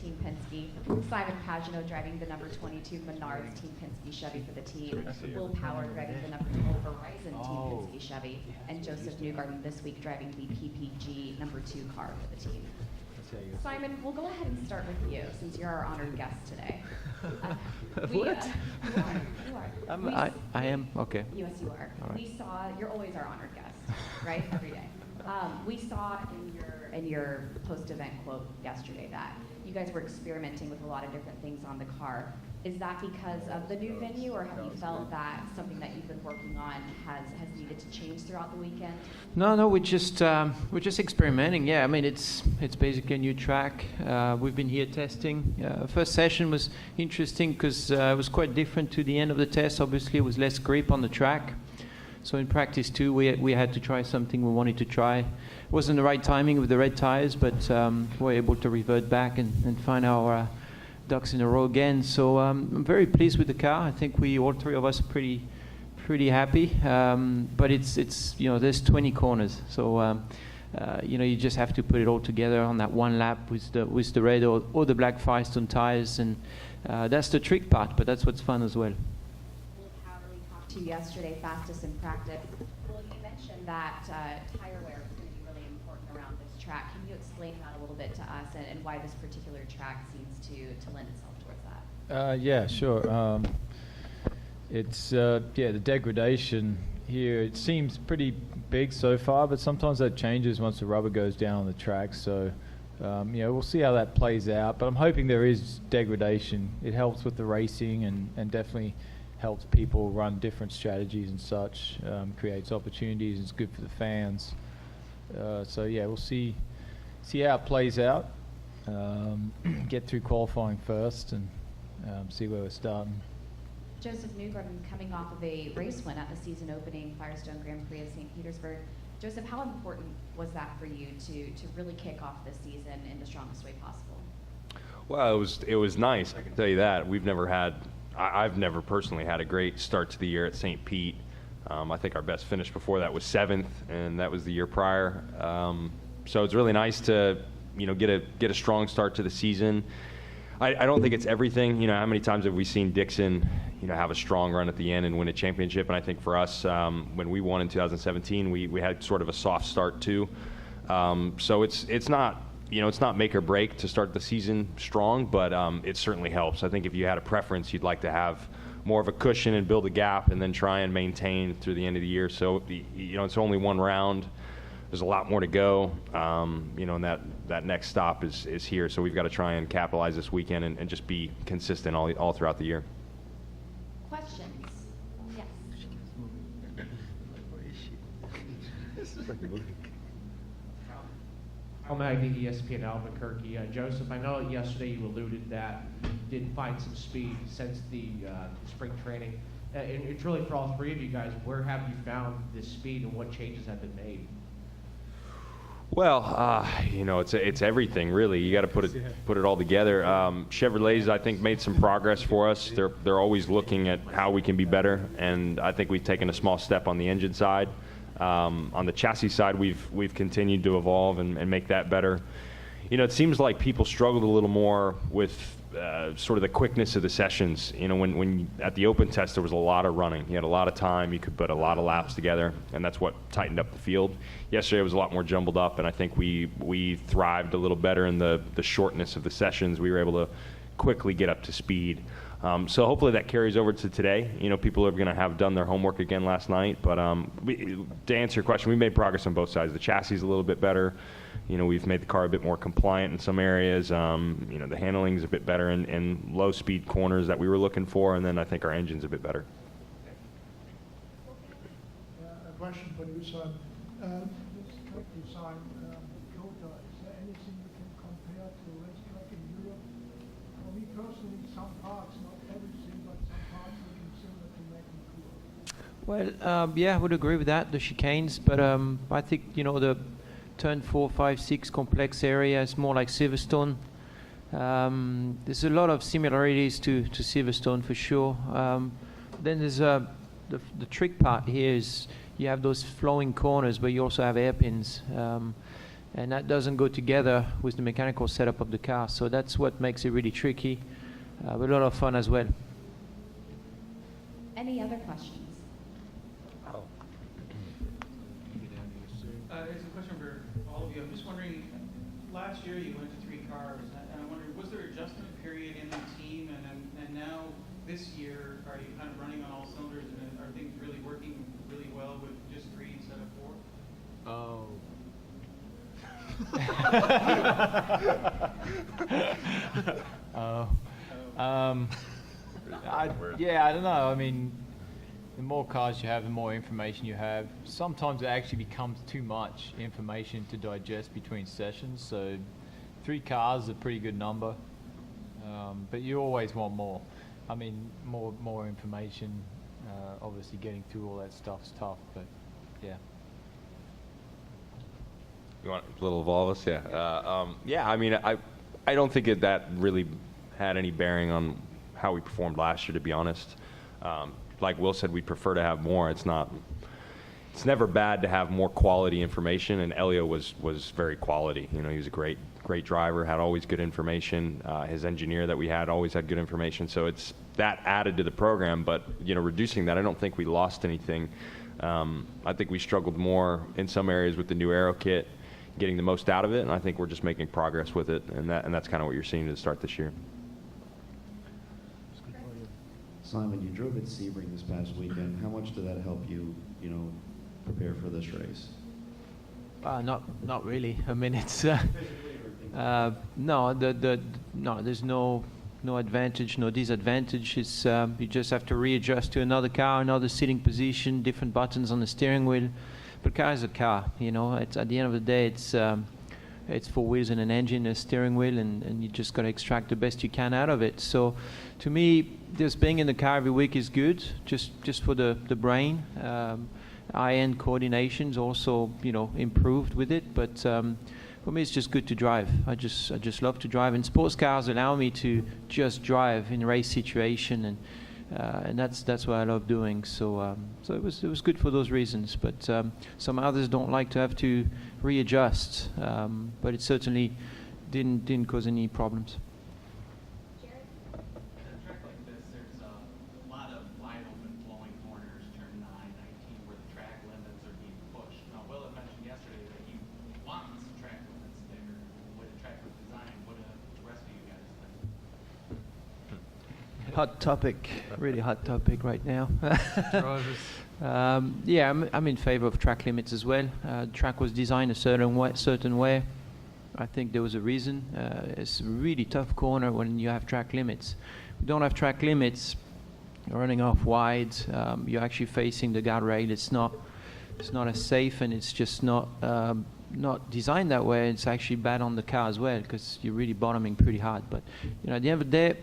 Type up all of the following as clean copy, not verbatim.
Team Penske. Simon Pagenaud driving the number 22 Menards Team Penske Chevy for the team. Will Power driving the number 12 Verizon Team Penske Chevy. And Josef Newgarden this week driving the PPG number 2 car for the team. Simon, we'll go ahead and start with you since you're our honored guest today. What? You are. I am? Okay. Yes, you are. All right. We saw, you're always our honored guest, right? Every day. We saw in your post-event quote yesterday that you guys were experimenting with a lot of different things on the car. Is that because of the new venue, or have you felt that something that you've been working on has needed to change throughout the weekend? No, we're just experimenting. Yeah, I mean it's basically a new track. We've been here testing. First session was interesting because it was quite different to the end of the test. Obviously, it was less grip on the track. So in practice too, we had to try something we wanted to try. It wasn't the right timing with the red tires, but we were able to revert back and find our ducks in a row again. So I'm very pleased with the car. I think all three of us are pretty happy. But it's there's 20 corners, so you just have to put it all together on that one lap with the red or the black Firestone tires, and that's the trick part. But that's what's fun as well. To yesterday, fastest in practice. Well, you mentioned that tire wear is going to be really important around this track. Can you explain that a little bit to us and why this particular track seems to lend itself towards that? Yeah, sure. It's the degradation here. It seems pretty big so far, but sometimes that changes once the rubber goes down on the track. So we'll see how that plays out. But I'm hoping there is degradation. It helps with the racing and definitely helps people run different strategies and such, creates opportunities, it's good for the fans. So yeah, we'll see how it plays out, get through qualifying first and see where we're starting. Josef Newgarden coming off of a race win at the season opening Firestone Grand Prix of St. Petersburg. Josef, how important was that for you to really kick off this season in the strongest way possible? Well, it was nice, I can tell you that. I've never personally had a great start to the year at St. Pete. I think our best finish before that was 7th, and that was the year prior. So it's really nice to, get a strong start to the season. I don't think it's everything. How many times have we seen Dixon, have a strong run at the end and win a championship? And I think for us, when we won in 2017, we had sort of a soft start too. So it's not. It's not make or break to start the season strong, but it certainly helps. I think if you had a preference, you'd like to have more of a cushion and build a gap and then try and maintain through the end of the year. So, it's only one round. There's a lot more to go, and that next stop is here. So we've got to try and capitalize this weekend and just be consistent all throughout the year. Questions? Yes. Maggie, ESPN Albuquerque. Josef, I know yesterday you alluded that you did find some speed since the spring training. And it's really for all three of you guys, where have you found this speed and what changes have been made? Well, it's everything really. You got to put it all together. Chevrolet's, I think, made some progress for us. They're always looking at how we can be better, and I think we've taken a small step on the engine side. On the chassis side, we've continued to evolve and make that better. It seems like people struggled a little more with sort of the quickness of the sessions. When at the open test there was a lot of running. You had a lot of time. You could put a lot of laps together, and that's what tightened up the field. Yesterday it was a lot more jumbled up, and I think we thrived a little better in the shortness of the sessions. We were able to quickly get up to speed. So hopefully that carries over to today. People are going to have done their homework again last night. But to answer your question, we made progress on both sides. The chassis is a little bit better. We've made the car a bit more compliant in some areas. The handling is a bit better in low-speed corners that we were looking for. And then I think our engine's a bit better. A question for you, sir. This track design, COTA, is there anything you can compare to racetrack in Europe? For me personally, some parts, not everything, but some parts looking similar to Mexico. Well, yeah, I would agree with that, the chicanes, but I think, the turn 4, 5, 6 complex area is more like Silverstone. There's a lot of similarities to Silverstone for sure. Then there's the trick part here is you have those flowing corners, but you also have hairpins. and that doesn't go together with the mechanical setup of the car. So that's what makes it really tricky, but a lot of fun as well. Any other questions? It's a question for all of you. I'm just wondering, last year you went to 3 cars, and I wondered, was there an adjustment period in the team, and now this year, are you kind of running on all cylinders, and are things really working really well with just 3 instead of 4? Yeah, I don't know. I mean, the more cars you have, the more information you have. Sometimes it actually becomes too much information to digest between sessions. So 3 cars is a pretty good number, but you always want more. I mean, more information. Obviously, getting through all that stuff is tough, but yeah. You want a little of all of us? Yeah. Yeah, I mean, I don't think that really had any bearing on how we performed last year, to be honest. Like Will said, we'd prefer to have more. It's never bad to have more quality information, and Elio was very quality. You know, he was a great driver, had always good information. His engineer that we had always had good information. So it's that added to the program, but you know, reducing that, I don't think we lost anything. I think we struggled more in some areas with the new aero kit, getting the most out of it, and I think we're just making progress with it, and that's kind of what you're seeing to start this year. Simon, you drove at Sebring this past weekend. How much did that help you, prepare for this race? Not really. I mean, it's no, there's no advantage, no disadvantage. It's you just have to readjust to another car, another sitting position, different buttons on the steering wheel. But car is a car, It's at the end of the day, it's 4 wheels and an engine, a steering wheel, and you just got to extract the best you can out of it. So, to me, just being in the car every week is good, just for the brain. Eye-hand coordination's also, improved with it. But for me, it's just good to drive. I just love to drive, and sports cars allow me to just drive in a race situation, and that's what I love doing. So it was good for those reasons. But some others don't like to have to readjust. But it certainly didn't cause any problems. At a track like this, there's a lot of wide open flowing corners, turn 9, 19, where the track limits are being pushed. Now, Will had mentioned yesterday that you want some track limits there. The way the track was designed, what do the rest of you guys think? Hot topic, really hot topic right now. Yeah, I'm in favor of track limits as well. The track was designed a certain way. I think there was a reason. It's a really tough corner when you have track limits. If you don't have track limits, you're running off wide. You're actually facing the guardrail. It's not as safe, and it's just not designed that way. It's actually bad on the car as well, because you're really bottoming pretty hard. But at the end of the day,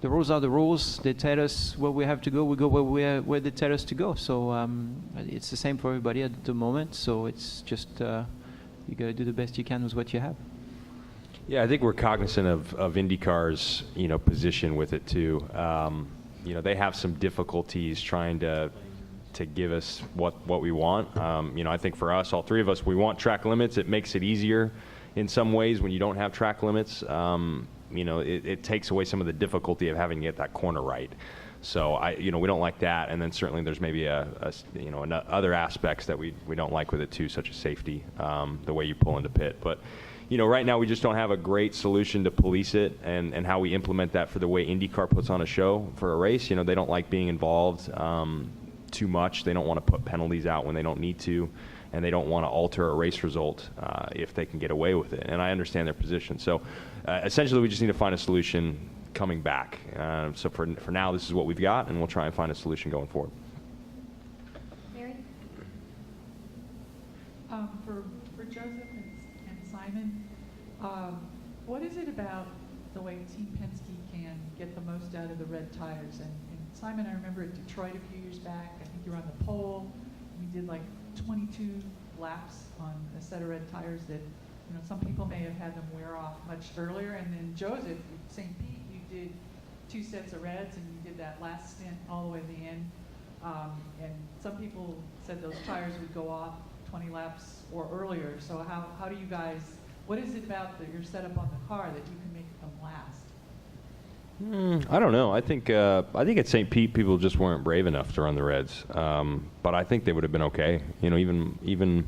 the rules are the rules. They tell us where we have to go. We go where they tell us to go. So it's the same for everybody at the moment. So it's just you got to do the best you can with what you have. Yeah, I think we're cognizant of IndyCar's position with it too. They have some difficulties trying to give us what we want. I think for us, all 3 of us, we want track limits. It makes it easier in some ways when you don't have track limits. It takes away some of the difficulty of having to get that corner right. So we don't like that. And then certainly there's maybe other aspects that we don't like with it too, such as safety, the way you pull into pit. But right now we just don't have a great solution to police it and how we implement that for the way IndyCar puts on a show for a race. They don't like being involved too much. They don't want to put penalties out when they don't need to, and they don't want to alter a race result if they can get away with it. And I understand their position. So essentially we just need to find a solution coming back. So for now, this is what we've got, and we'll try and find a solution going forward. Mary? For Joseph and Simon, what is it about the way Team Penske can get the most out of the red tires? And Simon, I remember at Detroit a few years back, I think you were on the pole. You did like 22 laps on a set of red tires that some people may have had them wear off much earlier. And then Joseph, at St. Pete, you did 2 sets of reds, and you did that last stint all the way to the end. And some people said those tires would go off 20 laps or earlier. So how do you guys, what is it about your setup on the car that you can make them last? I don't know. I think at St. Pete people just weren't brave enough to run the Reds. But I think they would have been okay. You know, even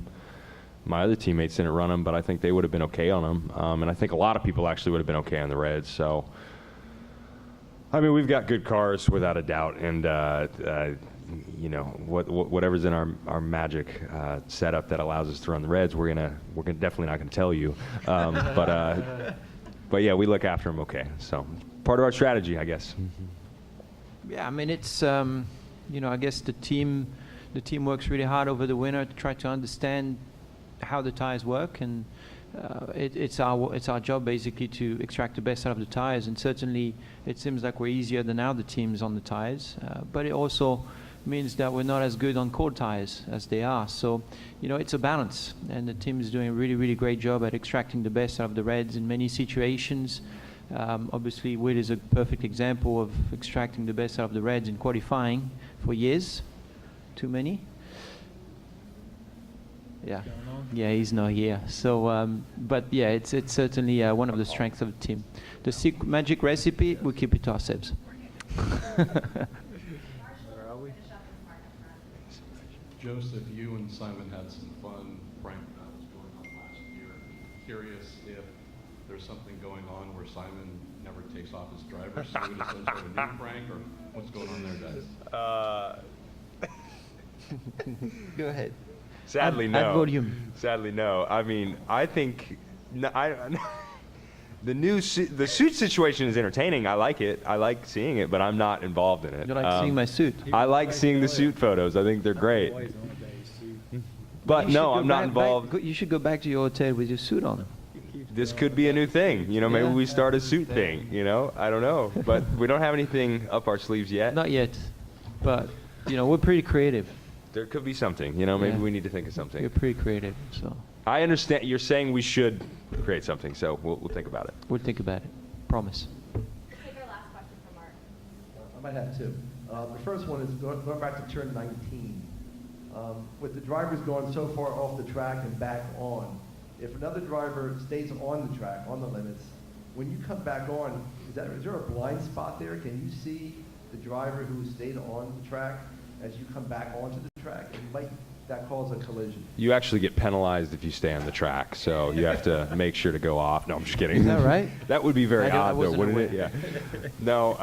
my other teammates didn't run them, but I think they would have been okay on them. And I think a lot of people actually would have been okay on the Reds. So, I mean, we've got good cars without a doubt, and you know, whatever's in our magic setup that allows us to run the Reds, we're definitely not gonna tell you. But yeah, we look after them okay. So part of our strategy, I guess. Yeah, I mean, it's you know, I guess the team works really hard over the winter to try to understand how the tires work, and it's our job basically to extract the best out of the tires. And certainly, it seems like we're easier than other teams on the tires, but it also means that we're not as good on cold tires as they are. So, you know, it's a balance, and the team is doing a really, really great job at extracting the best out of the Reds in many situations. Obviously, Will is a perfect example of extracting the best out of the Reds in qualifying for years. Too many? Yeah. Yeah, he's not here. So, but yeah, it's certainly one of the strengths of the team. The magic recipe, we keep it to ourselves. Joseph, you and Simon had some fun prank battles going on last year. Curious if there's something going on where Simon never takes off his driver's suit as some sort of new prank, or what's going on there, guys? Go ahead. Sadly, no. Add volume. Sadly, no. I mean, I think the suit situation is entertaining. I like it. I like seeing it, but I'm not involved in it. You like seeing my suit? I like seeing the suit photos. I think they're great. But no, I'm not involved. You should go back to your hotel with your suit on. This could be a new thing. You know, maybe we start a suit thing. You know, I don't know. But we don't have anything up our sleeves yet. Not yet, but you know, we're pretty creative. There could be something. You know, maybe we need to think of something. We're pretty creative, so. I understand. You're saying we should create something, so we'll think about it. We'll think about it. Promise. We'll take our last question from Mark. I might have two. The first one is going back to turn 19. With the drivers going so far off the track and back on, if another driver stays on the track, on the limits, when you come back on, is there a blind spot there? Can you see the driver who stayed on the track as you come back onto the track? And might that cause a collision? You actually get penalized if you stay on the track, so you have to make sure to go off. No, I'm just kidding. Is that right? That would be very odd, though, wouldn't aware. it? Yeah. No.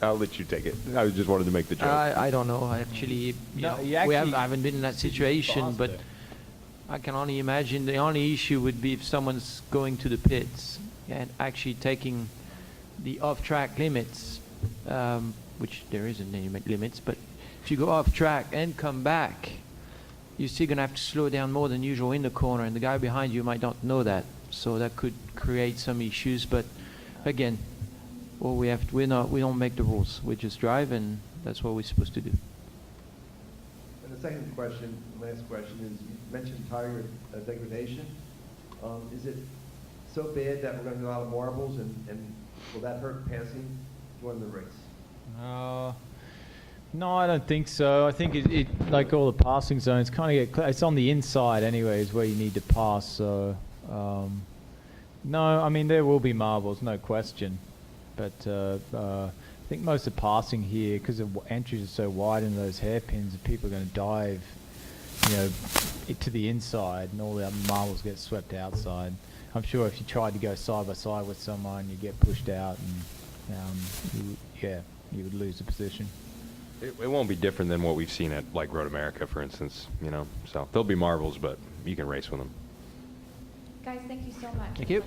I'll let you take it. I just wanted to make the joke. I don't know. Actually, I haven't been in that situation, but I can only imagine the only issue would be if someone's going to the pits and actually taking the off-track limits, which there isn't any limits, but if you go off-track and come back, you're still going to have to slow down more than usual in the corner, and the guy behind you might not know that, so that could create some issues. But again, we don't make the rules. We just drive, and that's what we're supposed to do. And the second question, last question, is you mentioned tire degradation. Is it so bad that we're going to do a lot of marbles, and will that hurt passing during the race? No, I don't think so. I think it like all the passing zones kind of it's on the inside anyways where you need to pass. So no, I mean there will be marbles, no question. But I think most of the passing here, because the entries are so wide in those hairpins, people are going to dive, you know, to the inside, and all the other marbles get swept outside. I'm sure if you tried to go side by side with someone, you get pushed out, and you would lose the position. It won't be different than what we've seen at like Road America, for instance. You know, so there'll be marbles, but you can race with them. Guys, thank you so much. Thank you.